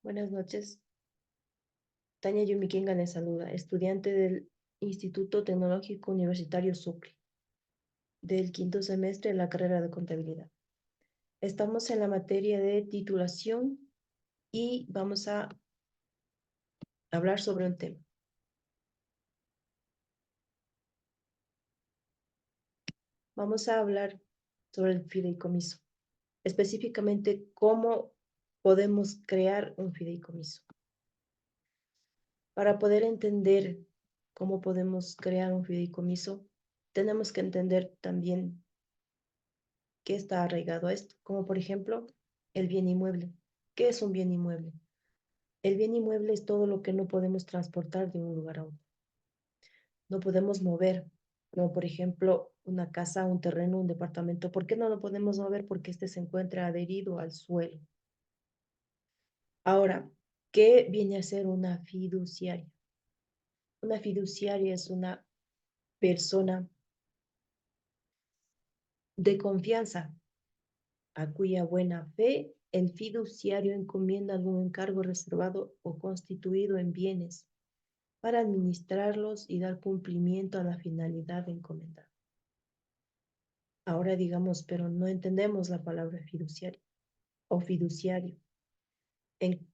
Buenas noches. Tania Yumiquinga les saluda, estudiante del Instituto Tecnológico Universitario Sucre, del quinto semestre de la carrera de contabilidad. Estamos en la materia de titulación y vamos a hablar sobre un tema. Vamos a hablar sobre el fideicomiso, específicamente cómo podemos crear un fideicomiso. Para poder entender cómo podemos crear un fideicomiso, tenemos que entender también qué está arraigado a esto, como por ejemplo el bien inmueble. ¿Qué es un bien inmueble? El bien inmueble es todo lo que no podemos transportar de un lugar a otro. No podemos mover, como por ejemplo una casa, un terreno, un departamento. ¿Por qué no lo podemos mover? Porque este se encuentra adherido al suelo. Ahora, ¿qué viene a ser una fiduciaria? Una fiduciaria es una persona de confianza a cuya buena fe el fiduciario encomienda algún encargo reservado o constituido en bienes para administrarlos y dar cumplimiento a la finalidad encomendada. Ahora digamos, pero no entendemos la palabra fiduciario o fiduciario. En-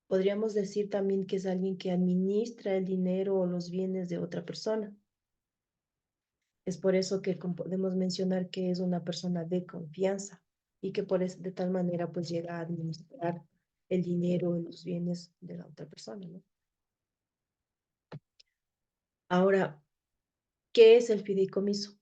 Podríamos decir también que es alguien que administra el dinero o los bienes de otra persona. Es por eso que podemos mencionar que es una persona de confianza y que de tal manera pues llega a administrar el dinero y los bienes de la otra persona, ¿no? Ahora, ¿qué es el fideicomiso?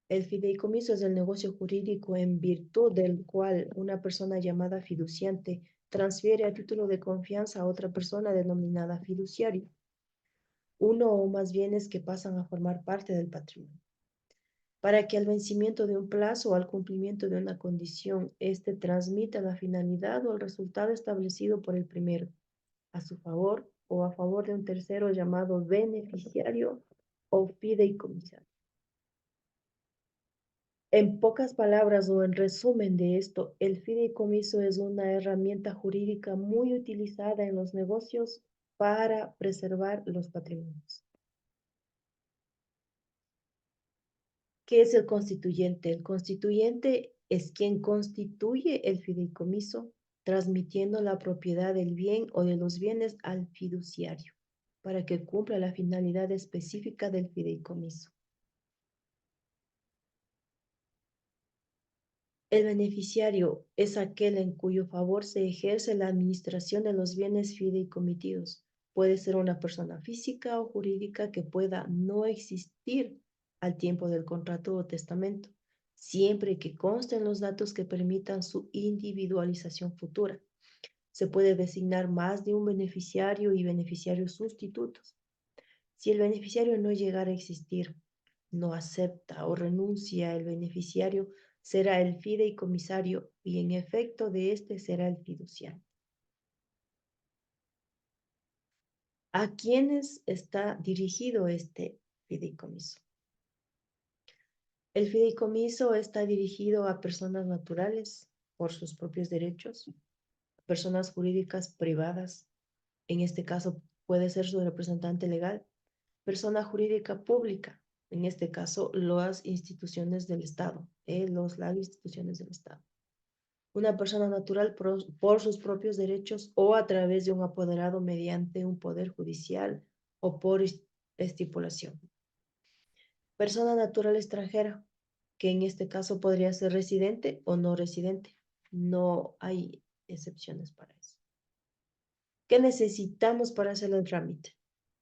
El fideicomiso es el negocio jurídico en virtud del cual una persona llamada fiduciante transfiere a título de confianza a otra persona denominada fiduciario, uno o más bienes que pasan a formar parte del patrimonio, para que al vencimiento de un plazo o al cumplimiento de una condición, éste transmita la finalidad o el resultado establecido por el primero, a su favor o a favor de un tercero llamado beneficiario o fideicomisario. En pocas palabras o en resumen de esto, el fideicomiso es una herramienta jurídica muy utilizada en los negocios para preservar los patrimonios. ¿Qué es el constituyente? El constituyente es quien constituye el fideicomiso, transmitiendo la propiedad del bien o de los bienes al fiduciario, para que cumpla la finalidad específica del fideicomiso. El beneficiario es aquel en cuyo favor se ejerce la administración de los bienes fideicomitidos. Puede ser una persona física o jurídica que pueda no existir al tiempo del contrato o testamento, siempre que consten los datos que permitan su individualización futura. Se puede designar más de un beneficiario y beneficiarios sustitutos. Si el beneficiario no llegara a existir, no acepta o renuncia, el beneficiario será el fideicomisario y en efecto de este será el fiduciario. ¿A quiénes está dirigido este fideicomiso? El fideicomiso está dirigido a personas naturales por sus propios derechos, personas jurídicas privadas, en este caso puede ser su representante legal, persona jurídica pública, en este caso las instituciones del Estado, las instituciones del Estado. Una persona natural por sus propios derechos o a través de un apoderado mediante un poder judicial o por estipulación. Persona natural extranjera, que en este caso podría ser residente o no residente. No hay excepciones para eso. ¿Qué necesitamos para hacer el trámite?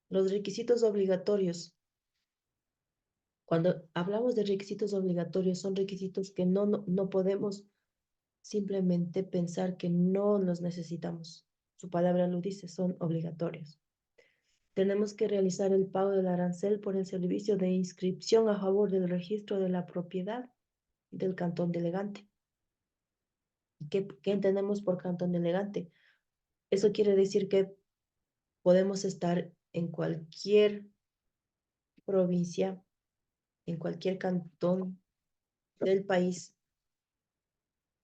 Los requisitos obligatorios. Cuando hablamos de requisitos obligatorios, son requisitos que no podemos simplemente pensar que no los necesitamos. Su palabra lo dice, son obligatorios. Tenemos que realizar el pago del arancel por el servicio de inscripción a favor del registro de la propiedad del cantón delegante. ¿Qué entendemos por cantón delegante? Eso quiere decir que podemos estar en cualquier provincia, en cualquier cantón del país.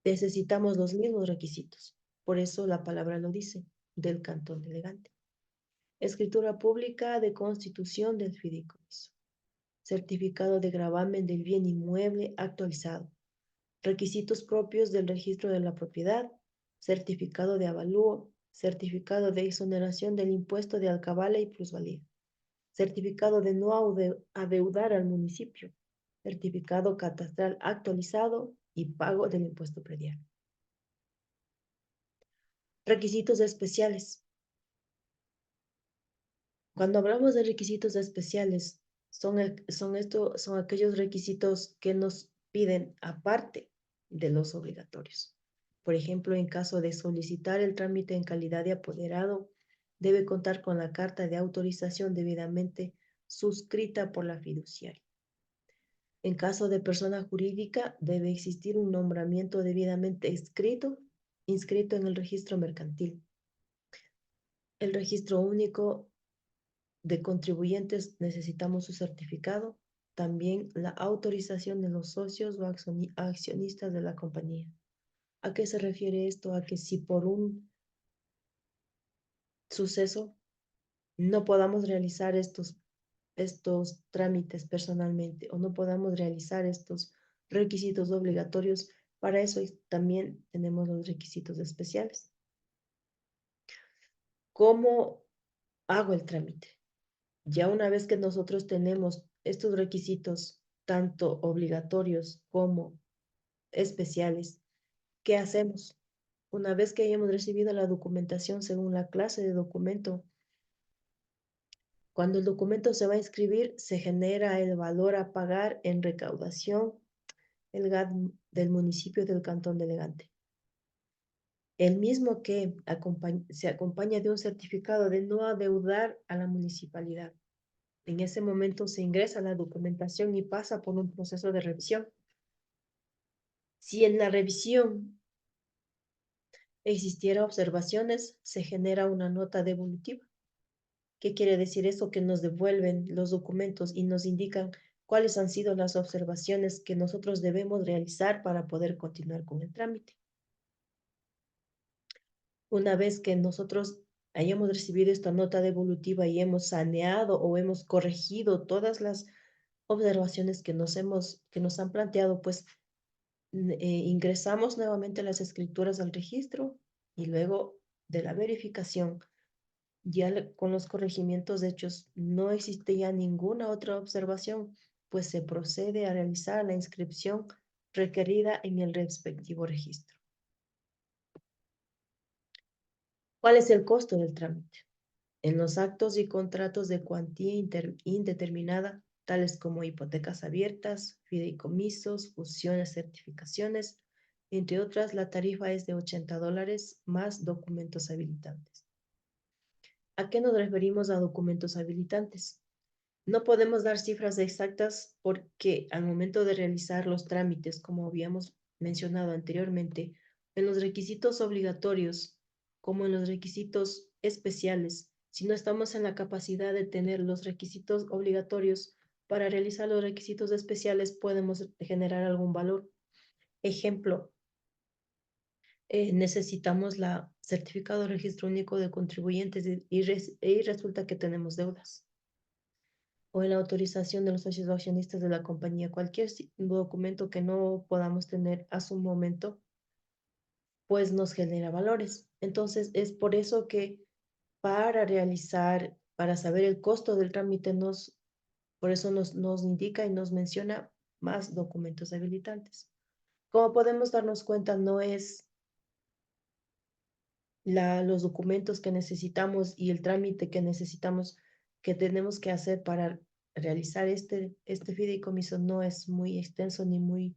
Necesitamos los mismos requisitos. Por eso la palabra lo dice, del cantón delegante. Escritura pública de constitución del fideicomiso. Certificado de gravamen del bien inmueble actualizado. Requisitos propios del registro de la propiedad. Certificado de avalúo. Certificado de exoneración del impuesto de alcabala y plusvalía. Certificado de no adeudar al municipio. Certificado catastral actualizado y pago del impuesto predial. Requisitos especiales. Cuando hablamos de requisitos especiales, son aquellos requisitos que nos piden aparte de los obligatorios. Por ejemplo, en caso de solicitar el trámite en calidad de apoderado, debe contar con la carta de autorización debidamente suscrita por la fiduciaria. En caso de persona jurídica, debe existir un nombramiento debidamente inscrito en el registro mercantil. El registro único de contribuyentes necesitamos su certificado, también la autorización de los socios o accionistas de la compañía. ¿A qué se refiere esto? A que si por un suceso no podamos realizar estos trámites personalmente o no podamos realizar estos requisitos obligatorios, para eso también tenemos los requisitos especiales. ¿Cómo hago el trámite? Ya una vez que nosotros tenemos estos requisitos, tanto obligatorios como especiales, ¿qué hacemos? Una vez que hayamos recibido la documentación según la clase de documento, cuando el documento se va a inscribir, se genera el valor a pagar en recaudación, el GAT del municipio del Cantón Delegante. El mismo que se acompaña de un certificado de no adeudar a la municipalidad. En ese momento se ingresa la documentación y pasa por un proceso de revisión. Si en la revisión existiera observaciones, se genera una nota devolutiva. ¿Qué quiere decir eso? Que nos devuelven los documentos y nos indican cuáles han sido las observaciones que nosotros debemos realizar para poder continuar con el trámite. Una vez que nosotros hayamos recibido esta nota devolutiva y hemos saneado o hemos corregido todas las observaciones que nos han planteado, pues ingresamos nuevamente las escrituras al registro y luego de la verificación, ya con los corregimientos hechos, no existe ya ninguna otra observación, pues se procede a realizar la inscripción requerida en el respectivo registro. ¿Cuál es el costo del trámite? En los actos y contratos de cuantía indeterminada, tales como hipotecas abiertas, fideicomisos, fusiones, certificaciones, entre otras, la tarifa es de $80 más documentos habilitantes. ¿A qué nos referimos a documentos habilitantes? No podemos dar cifras exactas porque al momento de realizar los trámites, como habíamos mencionado anteriormente, en los requisitos obligatorios como en los requisitos especiales, si no estamos en la capacidad de tener los requisitos obligatorios para realizar los requisitos especiales, podemos generar algún valor. Ejemplo, necesitamos la certificado de registro único de contribuyentes y resulta que tenemos deudas. O en la autorización de los socios o accionistas de la compañía, cualquier documento que no podamos tener a su momento, pues nos genera valores. Entonces, es por eso que para saber el costo del trámite, por eso nos indica y nos menciona más documentos habilitantes. Como podemos darnos cuenta, no es los documentos que necesitamos y el trámite que necesitamos, que tenemos que hacer para realizar este fideicomiso, no es muy extenso ni muy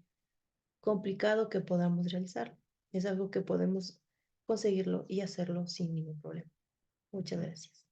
complicado que podamos realizar. Es algo que podemos conseguirlo y hacerlo sin ningún problema. Muchas gracias.